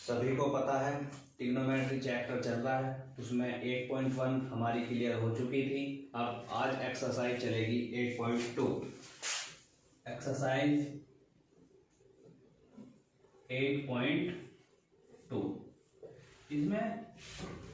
सभी को पता है ट्रिग्नोमेट्री चैप्टर चल रहा है, उसमें 8.1 हमारी क्लियर हो चुकी थी। अब आज एक्सरसाइज चलेगी 8.2। एक्सरसाइज 8.2 इसमें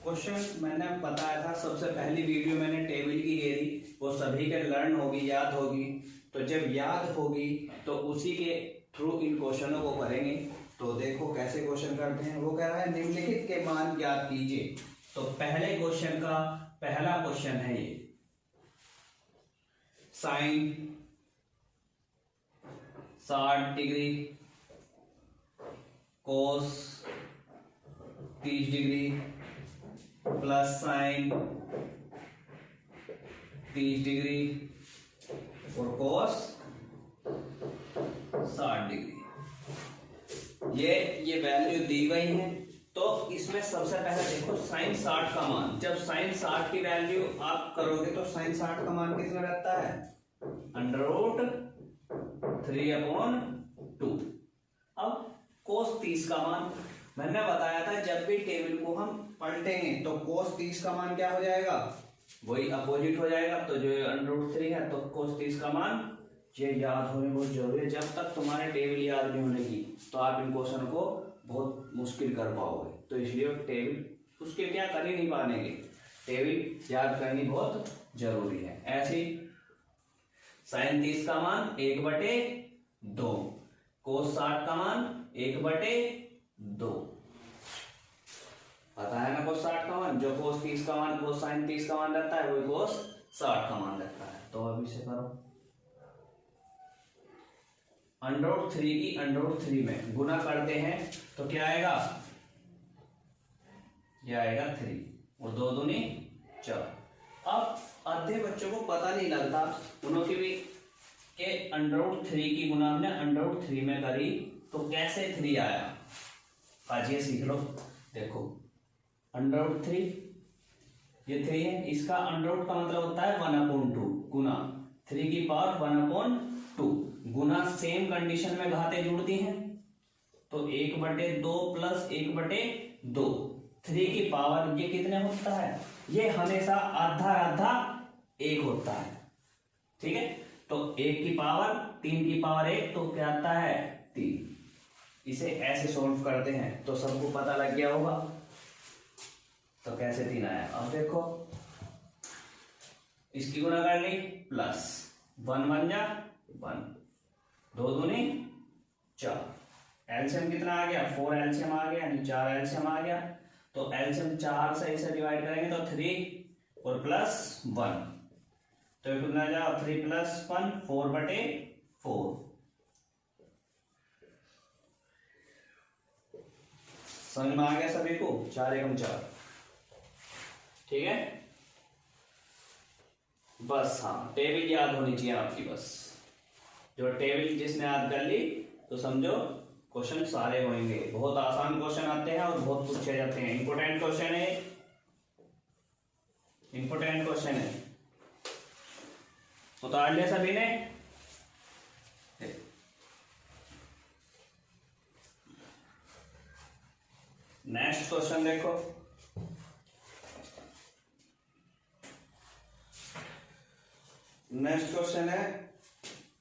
क्वेश्चन मैंने बताया था, सबसे पहली वीडियो मैंने टेबल की दे दी, वो सभी के लर्न होगी, याद होगी। तो जब याद होगी तो उसी के थ्रू इन क्वेश्चनों को करेंगे। तो देखो कैसे क्वेश्चन करते हैं। वो कह रहा है निम्नलिखित के मान ज्ञात कीजिए। तो पहले क्वेश्चन का पहला क्वेश्चन है ये, साइन 60 डिग्री, कोस 30 डिग्री प्लस साइन 30 डिग्री और कोस 60 डिग्री। ये वैल्यू दी गई है। तो इसमें सबसे पहले देखो साइन 60 का मान, जब साइन 60 की वैल्यू आप करोगे तो साइन 60 का मान कितना रहता है, √3/2। अब कोस 30 का मान मैंने बताया था, जब भी टेबल को हम पलटेंगे तो कोस 30 का मान क्या हो जाएगा, वही अपोजिट हो जाएगा। तो जो √3 है तो कोस 30 का मान, ये याद होने बहुत जरूरी है। जब तक तुम्हारे टेबल याद नहीं होने की तो आप इन क्वेश्चन को बहुत मुश्किल कर पाओगे। तो इसलिए टेबल उसके क्या कर ही नहीं पाएंगे, टेबल याद करनी बहुत जरूरी है। ऐसे साइन 30 का मान 1/2, कोस 60 का मान 1/2। पता है ना कोस 60 का मान, जो कोस 30 का मान, वो साइन 30 का मान रहता है, वही कोस 60 का मान रहता है। तो अब इसे करो, √3 की √3 में गुना करते हैं तो क्या आएगा, यह आएगा 3 और 2 दूनी 4। अब आधे बच्चों को पता नहीं लगता, उन्होंने भी के √3 की गुना हमने √3 में करी तो कैसे 3 आया, आज ये सीख लो। देखो √3 ये 3 है, इसका √ का मतलब होता है 1/2 गुना 3 की पावर 1/2 गुना सेम कंडीशन में घातें जुड़ती हैं तो 1/2 प्लस 1/2, 3 की पावर ये कितने होता है, ये हमेशा आधा आधा 1 होता है। ठीक है, तो 1 की पावर 3 की पावर 1 तो क्या आता है 3। इसे ऐसे सोल्व करते हैं तो सबको पता लग गया होगा। तो कैसे 3 आया, अब देखो इसकी गुना कर ली प्लस 1 बन जा 1, 2 दूनी 4, एलसीएम कितना आ गया 4 एलसीएम आ गया, यानी 4 एलसीएम आ गया। तो एलसीएम 4 से इसे डिवाइड करेंगे तो 3 और प्लस 1, तो ये कितना जाओ 3 + 1 4/4। समझ में आ गया सभी को, 4 एकम 4। ठीक है, बस हाँ टेबल याद होनी चाहिए आपकी, बस जो टेबल जिसने याद कर ली तो समझो क्वेश्चन सारे होंगे। बहुत आसान क्वेश्चन आते हैं और बहुत पूछे जाते हैं। इंपोर्टेंट क्वेश्चन है, इंपोर्टेंट क्वेश्चन है, उतार लिया सभी ने। नेक्स्ट क्वेश्चन देखो, नेक्स्ट क्वेश्चन है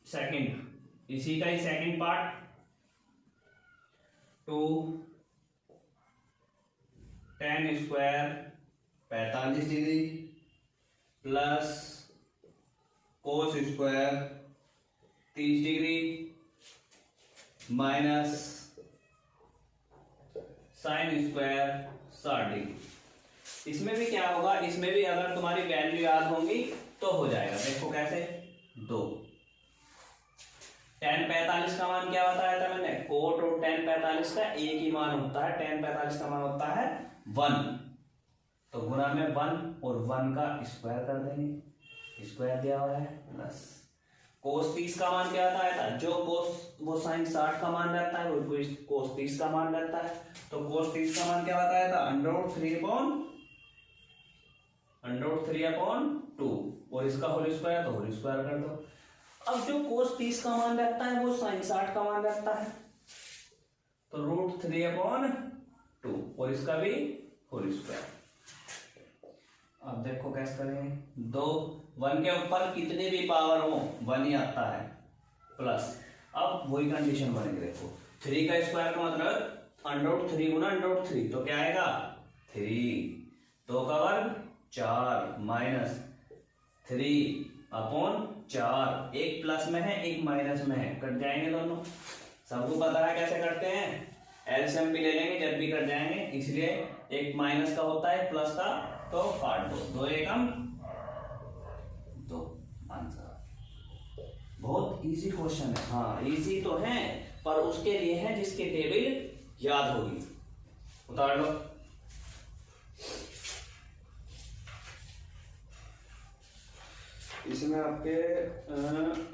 सेकंड, इसी का ही second part. 2 tan² 45 degree plus cos² 30 degree minus sin² 60 degree. इसमें भी क्या होगा, इसमें भी अगर तुम्हारी वैल्यू याद होंगी तो हो जाएगा। देखो कैसे, 2 tan 45 का मान क्या बताया था मैंने, कोट और tan 45 का एक ही मान होता है, tan 45 का मान होता है 1, तो गुना में 1 और 1 का स्क्वायर कर देंगे, स्क्वायर दिया हुआ है प्लस कोस 30 का मान क्या बताया था, जो कोस वो साइन 60 का मान रहता है वो कोस 30 का मान रहता है। तो कोस 30 का मान क्या बताया था, √3/2 और इसका होल स्क्वायर तो होल स्क्वायर कर दो। अब जो कोस 30 का मान रहता है वो साइन 60 का मान रहता है, तो √3/2 2 और इसका भी होल स्क्वायर। अब देखो कैसे करेंगे, दो 1 के ऊपर कितने भी पावर हो 1 ही आता है प्लस। अब वही कंडीशन बनेगी, देखो 3 का स्क्वायर का मतलब √3 गुना √3 तो क्या आएगा 3, 2 का वर्ग 4 माइनस 3/4, एक प्लस में है एक माइनस में है, कट जाएंगे दोनों। सबको पता है कैसे करते हैं, एलसीएम भी ले लेंगे जब भी कट जाएंगे, इसलिए एक माइनस का होता है प्लस का तो काट दो, 2 एकम 2 आंसर। बहुत इजी क्वेश्चन है, हाँ इजी तो है पर उसके लिए है जिसकी टेबल याद होगी। उतार लो। इसमें आपके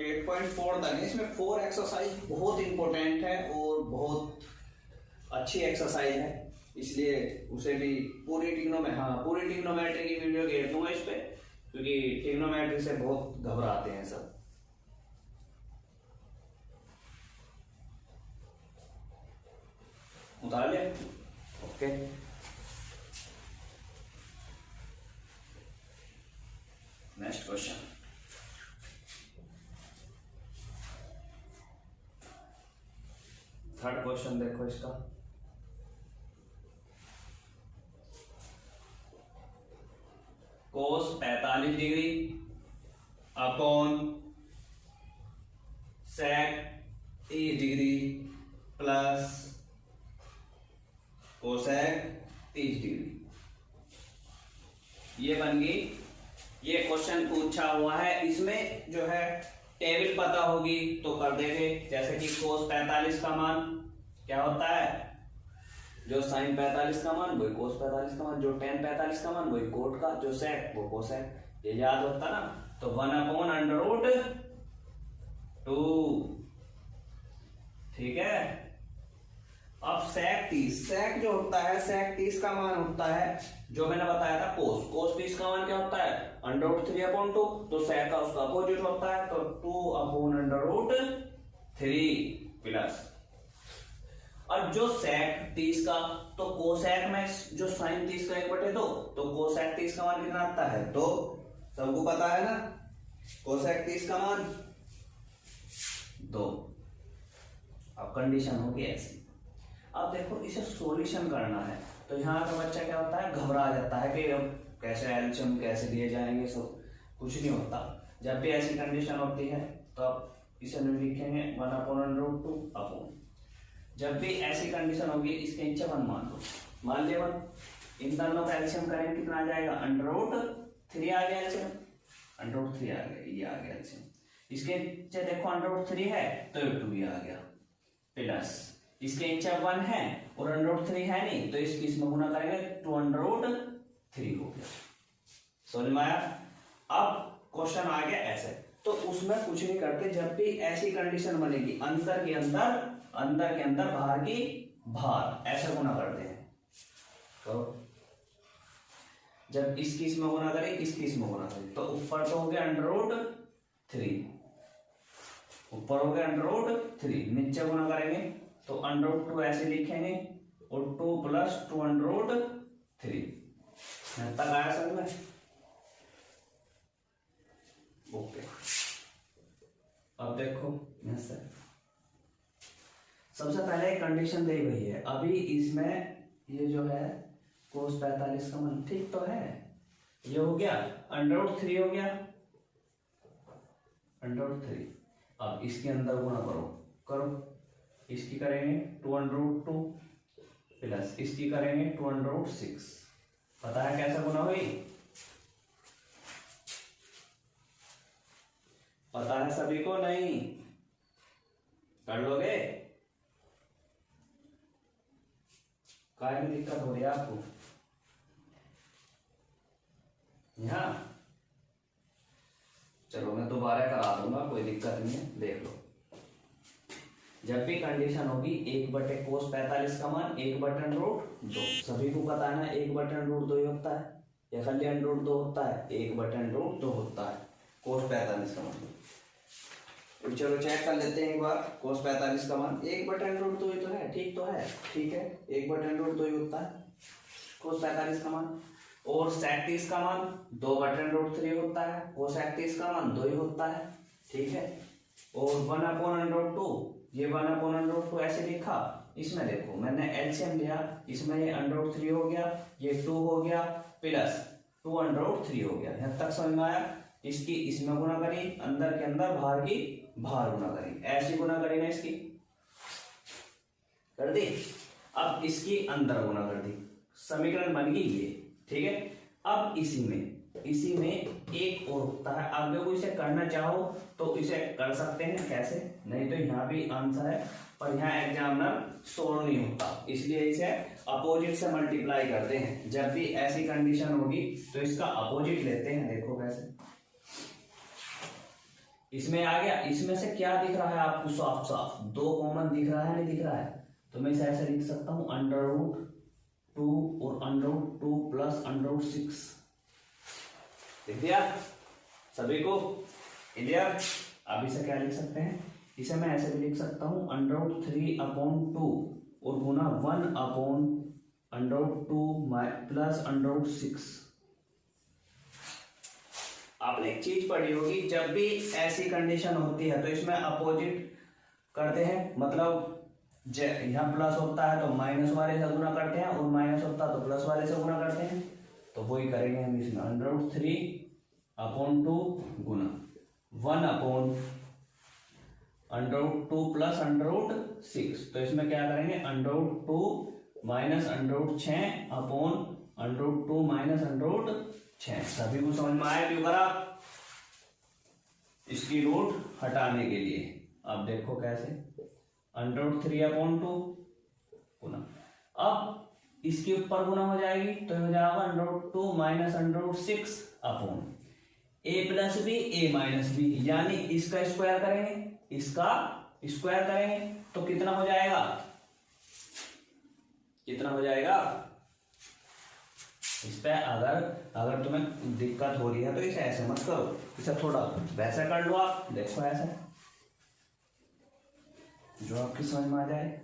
8.4 तक है, इसमें 4 एक्सरसाइज बहुत इंपॉर्टेंट है और बहुत अच्छी एक्सरसाइज है, इसलिए उसे भी पूरी ट्रिग्नोमेट्री की वीडियो घेर दूंगा इस पे, क्योंकि ट्रिग्नोमेट्री से बहुत घबराते हैं सब। उतार ले, okay. Next question, third question देखो इसका। Cos 45 degree upon sec 30 degree plus cosec 30 degree, ये बन गई। ये क्वेश्चन पूछा हुआ है, इसमें जो है टेबल पता होगी तो कर देंगे। जैसे कि कोस 45 का मान क्या होता है, जो साइन 45 का मान वही कोस 45 का मान, जो टेन 45 का मान वही कोट का, जो सेक वो कोसेक, ये याद होता ना। तो 1/√2, ठीक है। अब सेक 30 जो होता है, सेक 30 का मान होता है जो मैंने बताया था कोस 30 का मान क्या होता है √3/2, तो सेक का उसका अपोजिट होता है, तो 2/√3 प्लस। और जो सेक 30 का, तो कोसेक में जो साइन 30 का 1/2, तो कोसेक 30 का मान कितना आता है, तो सबको पता है ना, कोसेक 30 का मान 2। अब कंडीशन होगी ऐसी। अब देखो इसे सॉल्यूशन करना है, तो यहाँ का बच्चा क्या होता है, घबरा जाता है कि अब कैसे एलसीएम कैसे दिए जाएंगे, सब कुछ नहीं होता। जब भी ऐसी कंडीशन होती है तो आप इसे लिखेंगे 1/√2 अपॉन, जब भी ऐसी कंडीशन होगी इसके नीचे 1 मान लो, मान लिया 1, इन दोनों का एलसीएम करेंगे कितना आ जाएगा √3 आ गया एलसीएम, √3 आ गया, ये आ गया एलसीएम। इसके नीचे देखो √3 है तो 2 भी आ गया प्लस, इसके नीचे 1 है और √3 है नहीं, तो इसकी इसमें गुना करेंगे 2√3 हो गया। समझ में आया। अब क्वेश्चन आ गया ऐसे, तो उसमें कुछ नहीं करते, जब भी ऐसी कंडीशन बनेगी अंदर के अंदर बाहर की बाहर, ऐसा गुना करते हैं। तो जब इसकी इसमें गुना करें इसकी इसमें गुना करें, तो ऊपर तो हो गया √3, ऊपर हो गया √3, नीचे गुना करेंगे तो √2 ऐसे लिखेंगे और 2 + 2√3 तक आया समझ में, ओके। अब देखो यहां से सबसे पहले कंडीशन दी गई है, अभी इसमें ये जो है कोस 45 का मान ठीक तो है, ये हो गया √3 हो गया √3। अब इसके अंदर गुना करो, इसकी करेंगे 2√2 प्लस इसकी करेंगे 2√6। पता है कैसे गुना हुई, पता है सभी को, नहीं कर लोगे, काय में दिक्कत हो रही है आपको यहाँ, चलो मैं दोबारा करा दूंगा, कोई दिक्कत नहीं है, देख लो। जब भी कंडीशन होगी 1/cos 45 का मान 1/√2, सभी को पता है ना 1/√2 ही होता है, या खाली √2 होता है, 1/√2 होता है cos 45 का मान। चलो चेक कर लेते हैं एक बार। cos 45 का मान 1/√2 ही तो है, ठीक तो है, ठीक है, 1/√2 ही होता है cos 45 का मान। और sec 30 का मान 2/√3 होता है, cos 31 का मान 2 ही होता है, ठीक है। और 1/√2, ये 1/√2 ऐसे लिखा, इसमें देखो मैंने एलसीएम लिया, इसमें ये √3 हो गया, ये 2 हो गया, प्लस 2√3 हो गया। यहाँ तक समझ में आया। इसकी इसमें गुना करी, अंदर के अंदर, बाहर की बाहर गुना करी, ऐसी गुना करी ना, इसकी कर दी। अब इसकी अंदर गुना कर दी, समीकरण बन गई ये, ठीक है। अब इसी में एक और होता है, आप देखो इसे करना चाहो तो इसे कर सकते हैं, कैसे, नहीं तो यहाँ भी आंसर है, पर यहाँ एग्जामिनर सोल्व नहीं होता, इसलिए इसे अपोजिट से मल्टीप्लाई करते हैं। जब भी ऐसी कंडीशन होगी तो इसका अपोजिट लेते हैं। देखो कैसे, इसमें आ गया, इसमें से क्या दिख रहा है आपको, साफ साफ 2 कॉमन दिख रहा है, नहीं दिख रहा है, तो मैं इसे ऐसे लिख सकता हूं √2 और √2 प्लस √6, लिख दिया सभी को, क्लियर। अब इसे क्या लिख सकते हैं, इसे मैं ऐसे भी लिख सकता हूं √3/2 और गुना 1/√2 प्लस √6। आपने एक चीज पढ़ी होगी, जब भी ऐसी कंडीशन होती है तो इसमें अपोजिट करते हैं, मतलब यहाँ प्लस होता है तो माइनस वाले से गुना करते हैं, और माइनस होता है तो प्लस वाले से गुना करते हैं, तो वही करेंगे हम इसमें √3/2 गुना 1/√2 प्लस √6, तो इसमें क्या करेंगे √2 माइनस √6/√2 माइनस √6। सभी को समझ में आया क्यों करा, इसकी रूट हटाने के लिए। अब देखो कैसे, √3/2 गुना, अब इसके ऊपर गुना हो जाएगी तो हो जाएगा √2 minus √6 a plus B a minus B, यानी इसका स्क्वायर करेंगे, इसका स्क्वायर करेंगे तो कितना हो जाएगा, कितना हो जाएगा। इस पे अगर तुम्हें दिक्कत हो रही है तो इसे ऐसे मत करो, इसे थोड़ा वैसे कर लो आप, देखो ऐसे जो आपकी समझ में आ जाए।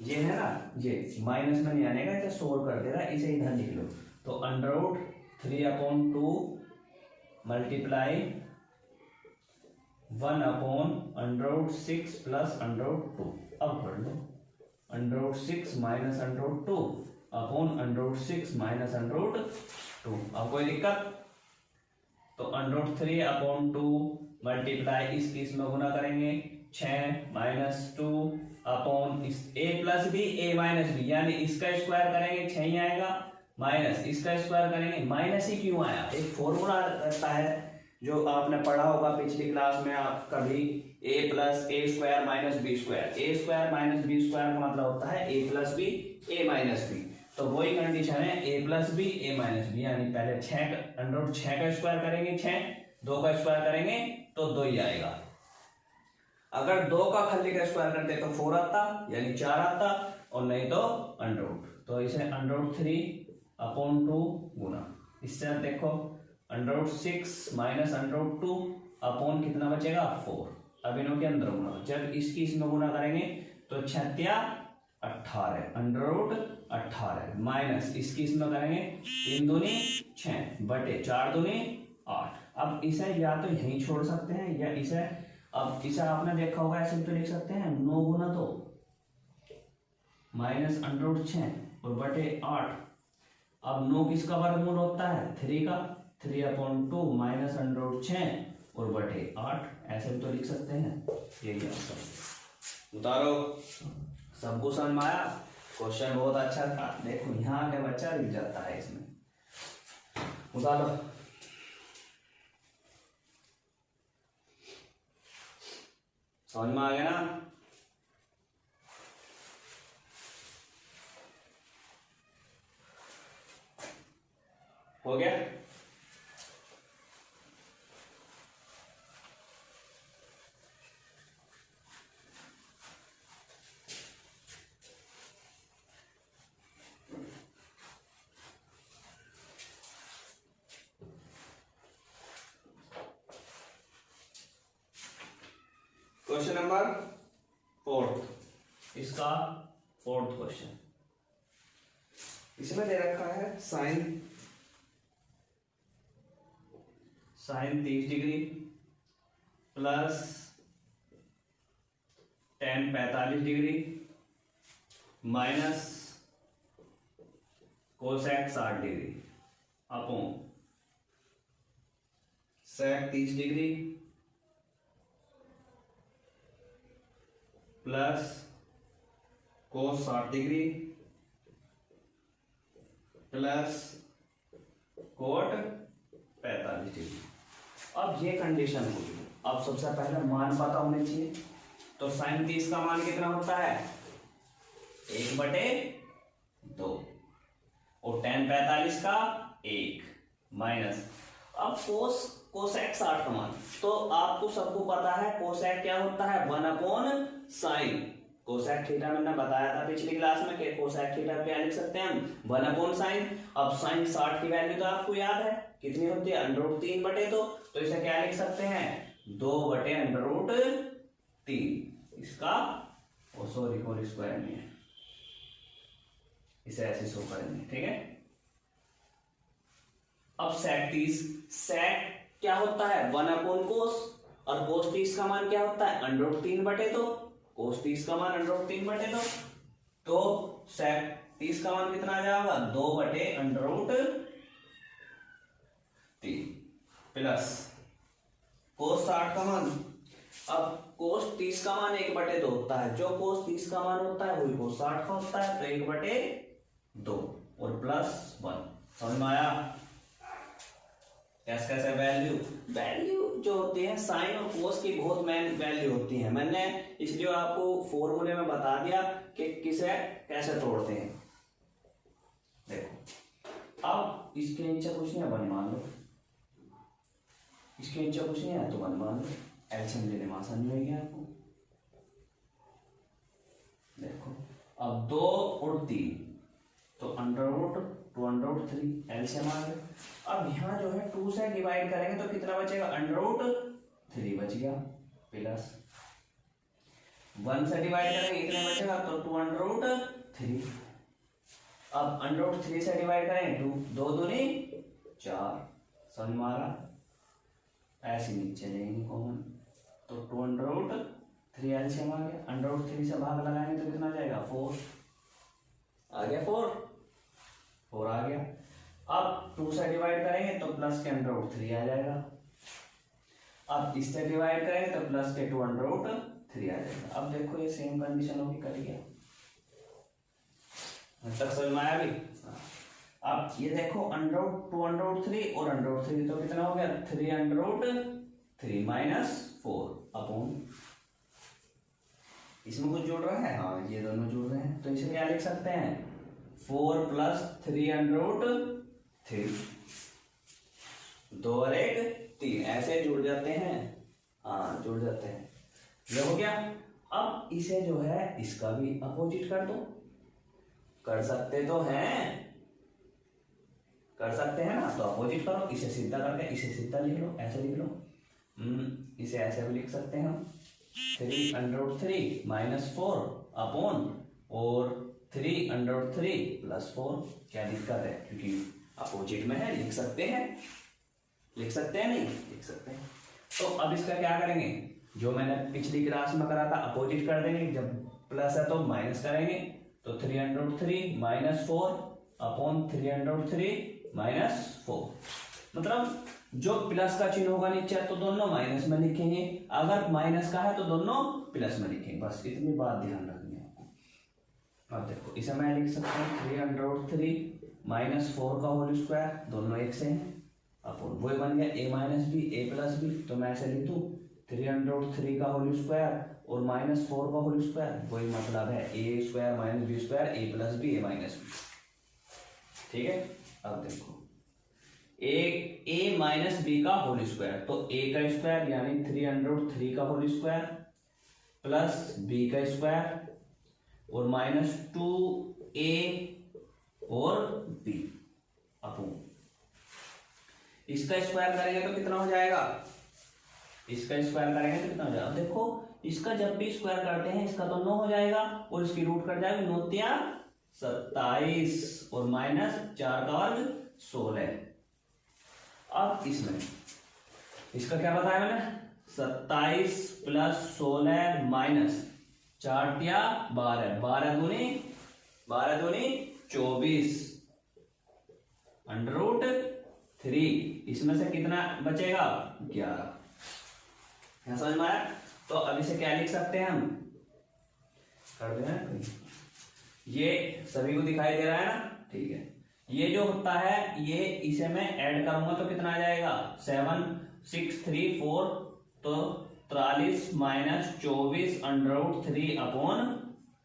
ये है ना, ये माइनस में नहीं आने का, इसे सोल्व कर देगा, इसे इधर लिख लो, तो √3/2 मल्टीप्लाई 1/√6 प्लस √2। अब कर लो √6 माइनस √2/√6 माइनस √2। अब कोई दिक्कत, तो √3/2 मल्टीप्लाई इसमें गुना करेंगे 6 माइनस 2 अपॉन इस a plus B a minus B, यानी इसका स्क्वायर करेंगे 6 ही आएगा, माइनस इसका स्क्वायर करेंगे, माइनस ही क्यों आया, एक फॉर्मूला रहता है जो आपने पढ़ा होगा पिछली क्लास में, आप कभी a plus a square minus B square, a square minus B square का मतलब होता है a plus B a minus B, तो वही कंडीशन है a plus B a minus B, यानी पहले 6 का स्क्वायर करेंगे 6, 2 का स्क्वायर करेंगे तो 2 ही आएगा। अगर 2 का खल्ली का स्क्वायर करते तो 4 आता, यानी 4 आता, और नहीं तो √, तो इसे √3/2 गुना, इससे देखो √6 माइनस √2 अपॉन कितना बचेगा 4। अब इनों के अंदर गुना, जब इसकी इसमें गुना करेंगे तो 6 × 18 √18 माइनस इसकी इसमें करेंगे 3 दूनी 6 बटे 4 दूनी 8। अब इसे या तो यहीं छोड़ सकते हैं या इसे, अब इसे आपने देखा होगा ऐसे तो लिख सकते हैं 9 गुना तो माइनस √6 और बटे 8। अब 9 किसका वर्गमूल होता है 3 का, 3/2 माइनस √6 और बटे 8, ऐसे भी तो लिख सकते हैं। यही आंसर उतारो। सबको समझ में आया, क्वेश्चन बहुत अच्छा था, देखो यहाँ आके बच्चा लिख जाता है इसमें। उतारो, समझ में आ गया ना। हो गया, क्वेश्चन नंबर 4, इसका 4th क्वेश्चन। इसमें दे रखा है sine 30 degree plus tan 45 degree minus cosec 60 degree upon sec 30 degree plus cos 60 degree plus cot 45 degree. अब ये कंडीशन होगी। अब सबसे पहले मान पता होने चाहिए। तो साइन 30 का मान कितना होता है 1/2 और tan 45 का 1 माइनस। अब कोसेक 60 का मान तो आपको सबको पता है कोसेक क्या होता है 1/sin। कोसेक थीटा मैंने बताया था पिछली क्लास में कि कोसेक थीटा क्या लिख सकते हैं हम 1/sin। अब साइन 60 की वैल्यू तो आपको याद है कितनी होती है √3/2। तो इसे क्या लिख सकते हैं 2/√3। इसका सॉरी होल स्क्वायर नहीं है, इसे ऐसे शो करेंगे। ठीक है। अब सेक 30 सेक क्या होता है 1/cos और cos 30 का मान क्या होता है √3/2। cos 30 का मान √3/2 तो सेक 30 का मान कितना आ जाएगा 2/√3 प्लस cos 60 का मान। अब cos 30 का मान 1/2 होता है, जो cos 30 का मान होता है वही cos 60 का होता है, तो 1/2 और प्लस 1। समझ में आया कैसे कैसे वैल्यू जो होती है साइन और कोस की बहुत मेन वैल्यू होती है। मैंने इसलिए आपको फॉर्मूले में बता दिया कि किसे कैसे तोड़ते हैं। देखो अब इसके नीचे कुछ नहीं है 1 मान लो, इसके नीचे कुछ नहीं है तो 1 मान लो। एलसीएम लेने में आसानी होगी आपको। देखो अब 2 और 3 तो √2√3 एलसीएम आ गया। अब यहाँ जो है 2 से डिवाइड करेंगे तो कितना बचेगा √3 बच गया प्लस 1 से डिवाइड करेंगे इतने बचेगा तो 2√3। अब √3 से डिवाइड करें 2 दूनी 4। समझ में आ रहा ऐसे नीचे लेंगे कॉमन तो 2√3 एलसीएम आ गया। √3 से भाग लगाएंगे तो कितना जाएगा 4 आ गया 4 आ गया। अब 2 से डिवाइड करेंगे तो प्लस के √3 आ जाएगा। अब इससे डिवाइड करेंगे तो प्लस के 2√3 आ जाएगा। अब देखो ये सेम कंडीशन होगी कर गया तक समझ में आया भी। अब ये देखो √2√3 और √3 तो कितना हो गया 3√3 माइनस 4 अपॉन इसमें कुछ जुड़ रहा है। हाँ ये दोनों जुड़ रहे हैं तो इसे क्या लिख सकते हैं 4 प्लस 3√3 2 और 1 3 ऐसे जुड़ जाते हैं। हाँ जुड़ जाते हैं। ये हो गया। अब इसे जो है इसका भी अपोजिट कर दो। कर सकते तो हैं कर सकते हैं ना तो अपोजिट करो। इसे सीधा करके इसे सीधा लिख लो ऐसे लिख लो। इसे ऐसे भी लिख सकते हैं हम 3√3 माइनस 4 अपॉन और 3√3 प्लस 4। क्या दिक्कत है क्योंकि अपोजिट में है लिख सकते हैं नहीं लिख सकते हैं। तो अब इसका क्या करेंगे जो मैंने पिछली क्लास में करा था अपोजिट कर देंगे। जब प्लस है तो माइनस करेंगे तो 3√3 माइनस 4 अपॉन 3√3 माइनस 4। मतलब जो प्लस का चिन्ह होगा नीचे तो दोनों माइनस में लिखेंगे, अगर माइनस का है तो दोनों प्लस में लिखेंगे। बस इतनी बात ध्यान रखनी है आपको। अब देखो इसे मैं लिख सकता हूँ 3√3 माइनस 4 का होल स्क्वायर दोनों एक से हैं अपॉन वही बन गया a minus B A plus B. तो मैं ऐसे लिख दूँ 3√3 का होल स्क्वायर और माइनस 4 का होल स्क्वायर वही मतलब है ए स्क्वायर माइनस बी स्क्वायर ए प्लस बी ए माइनस बी। ठीक है। अब देखो ए माइनस बी का होल स्क्वायर तो a का स्क्वायर यानी 3√3 का होल स्क्वायर प्लस b का स्क्वायर और माइनस 2a और b अपॉन इसका स्क्वायर करेंगे तो कितना हो जाएगा इसका स्क्वायर करेंगे तो कितना हो जाएगा? देखो इसका जब भी स्क्वायर करते हैं इसका तो 9 हो जाएगा और इसकी रूट कट जाएगी, 9 तिया 27 और माइनस 4 का वर्ग 16। अब इसमें इसका क्या बताया मैंने? 27 प्लस 16 माइनस 4 तिया 12, 12 दूनी 24 अंडर रूट 3। इसमें से कितना बचेगा? 11। यहां समझ में आया? तो अब इसे क्या लिख सकते हैं हम? कर देना, ये सभी को दिखाई दे रहा है ना? ठीक है, ये जो होता है ये इसे मैं ऐड करूंगा तो कितना आ जाएगा? 7 6 3 4, तो 43 minus 24 under root 3 upon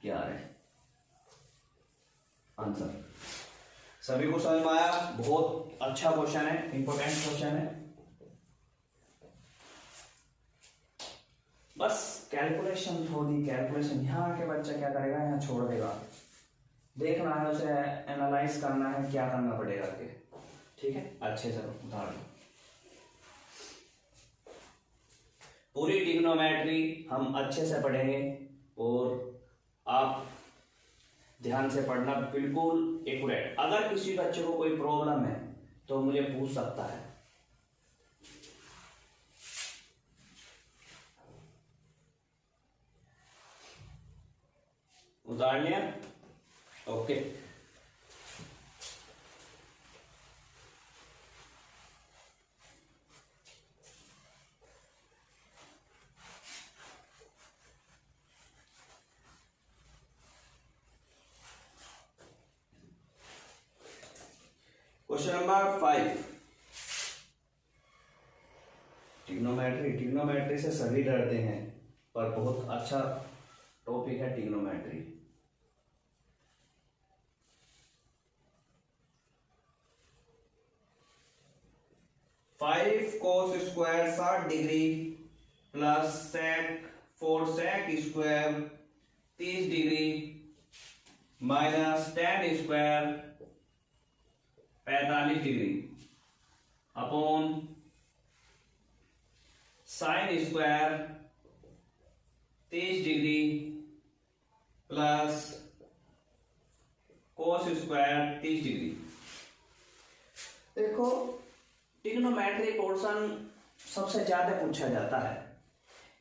11 answer. सभी को समझ में आया? बहुत अच्छा क्वेश्चन है, इंपॉर्टेंट क्वेश्चन है। बस कैलकुलेशन, थोड़ी कैलकुलेशन यहाँ आके बच्चा क्या करेगा, यहाँ छोड़ देगा। देखना है उसे, एनालाइज करना है, क्या करना पड़ेगा आगे। ठीक है, अच्छे से उदाहरण। पूरी ट्रिग्नोमेट्री हम अच्छे से पढ़ेंगे और आप ध्यान से पढ़ना, बिल्कुल एक्यूरेट। अगर किसी बच्चे को कोई प्रॉब्लम है तो मुझे पूछ सकता है। उतार लिया? ओके। Question number 5। ट्रिग्नोमेट्री से सभी डरते हैं पर बहुत अच्छा टॉपिक है trigonometry. Five cos square 60 degree plus sec 4 sec square 30 degree minus tan square 45 degree upon sine square 30 degree plus cos square 30 degree. देखो ट्रिग्नोमेट्री पोर्शन सबसे ज्यादा पूछा जाता है।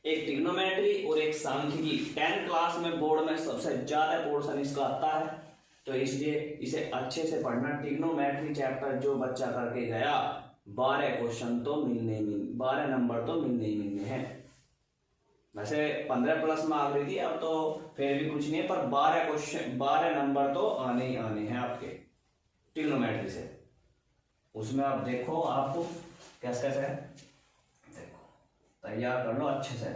एक ट्रिग्नोमेट्री और एक सांख्यिकी 10 क्लास में बोर्ड में सबसे ज्यादा पोर्शन इसका आता है, तो इसलिए इसे अच्छे से पढ़ना। ट्रिग्नोमेट्री चैप्टर जो बच्चा करके गया 12 क्वेश्चन तो 12 नंबर तो मिलने ही मिलने हैं। वैसे 15 प्लस में आ गई थी, अब तो फिर भी कुछ नहीं है, पर 12 क्वेश्चन 12 नंबर तो आने ही आने हैं आपके ट्रिग्नोमेट्री से। उसमें आप देखो आपको कैसे कैसे है, देखो तैयार कर लो अच्छे से,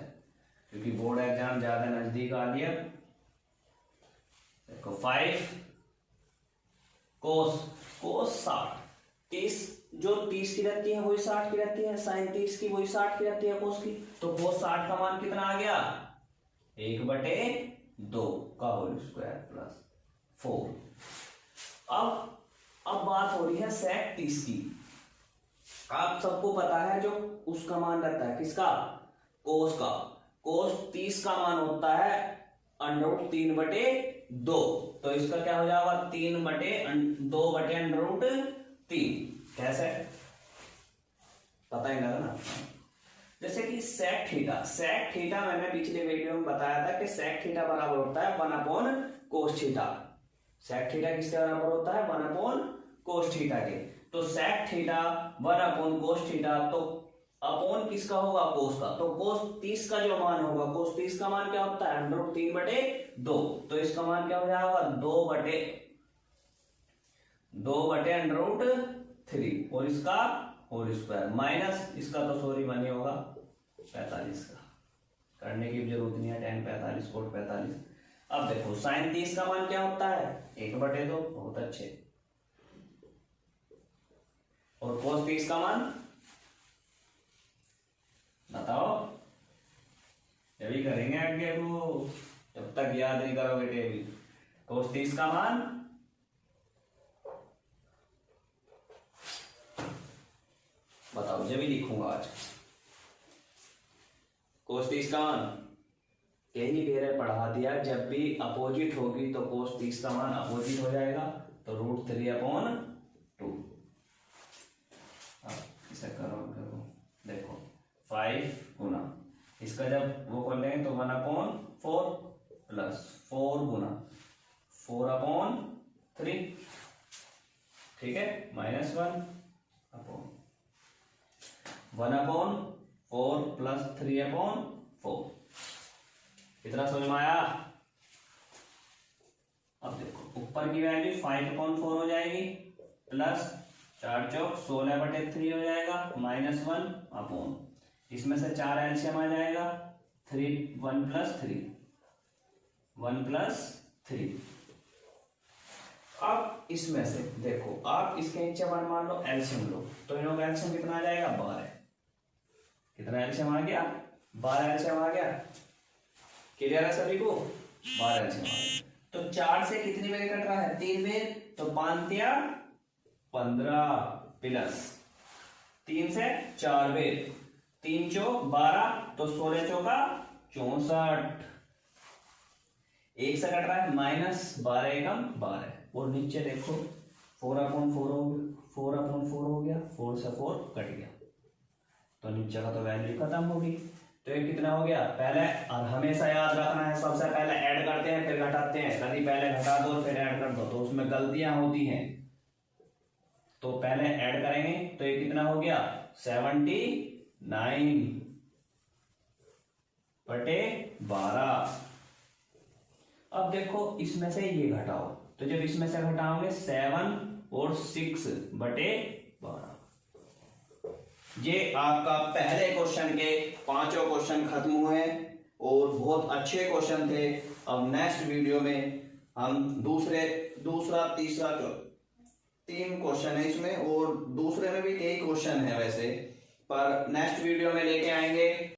क्योंकि बोर्ड एग्जाम ज्यादा नजदीक आ गया। देखो 5 कोस 60, 30 जो 30 की रहती है वही 60 की रहती है, साइन 30 की वही 60 की रहती है कोस की। तो कोस 60 का मान कितना आ गया? 1/2 का होल स्क्वायर प्लस 4। अब बात हो रही है सेक 30 की। आप सबको पता है जो उसका मान रहता है किसका? कोस का। कोस 30 का मान होता है √3/2, तो इसका क्या हो जाएगा? 3/2/√3। कैसे पता ही लगा ना? जैसे कि सेक थीटा मैंने पिछले वीडियो में बताया था कि सेक थीटा बराबर होता है 1/cos थीटा। सेक थीटा किसके बराबर होता है? 1/cos थीटा के। तो सेक थीटा 1/cos थीटा, तो अपॉन किसका होगा? कोस का। तो कोस 30 का जो मान होगा, कोस 30 का मान क्या होता है? √3/2। तो इसका मान क्या हो जाएगा? 2/√3 और इसका होल स्क्वायर माइनस इसका तो सॉरी बनी होगा 45 का, करने की जरूरत नहीं है। tan 45 cot 45। अब देखो साइन 30 का मान क्या होता है? 1/2। बहुत अच्छे। और cos 30 का मान बताओ? जब भी करेंगे आगे वो, जब तक याद नहीं करोगे टेबल। cos 30 का मान बताओ, जब भी लिखूंगा आज। cos 30 का मान यही मेरे पढ़ा दिया, जब भी अपोजिट होगी तो cos 30 का मान अपोजिट हो जाएगा, तो √3/2। इसे करो देखो 5 गुना इसका जब वो कर लेंगे तो 1/4 प्लस 4 गुना 4/3, ठीक है, -1/1/4 प्लस 3/4। कितना समझ में आया? अब देखो ऊपर की वैल्यू 5/4 हो जाएगी, प्लस 4 चौक 16/3 हो जाएगा, -1/, इसमें से 4 एलसीएम आ जाएगा, 1 + 3। अब इसमें से देखो आप इसके नीचे मान लो एलसीएम लो, तो इन लोग एलसीएम कितना आ जाएगा? 12। कितना एलसीएम आ गया? 12 एलसीएम आ गया। क्लियर है सभी को? 12 एलसीएम आ गया। तो 4 से कितनी बेर कट रहा है? 3 बेर, तो 5 × 15 प्लस 3 से 4 बेर, 3 चौक 12, तो 16 चौका 64। 1 से कट रहा है, -12 एकम 12, और नीचे देखो 4/4 हो गया, 4 से 4 कट गया, तो नीचे का तो वैल्यू खत्म होगी। तो ये कितना हो गया? पहले, और हमेशा याद रखना है, सबसे पहले ऐड करते हैं फिर घटाते हैं, कभी पहले घटा दो फिर ऐड कर दो तो उसमें गलतियां होती हैं। तो पहले ऐड करेंगे तो ये कितना हो गया? 79/12। अब देखो इसमें से ये घटाओ, तो जब इसमें से घटाओगे 7 और 6/12। ये आपका पहले क्वेश्चन के 5 क्वेश्चन खत्म हुए और बहुत अच्छे क्वेश्चन थे। अब नेक्स्ट वीडियो में हम दूसरा, तीसरा, 3 क्वेश्चन है इसमें, और दूसरे में भी कई क्वेश्चन है वैसे, पर नेक्स्ट वीडियो में लेके आएंगे।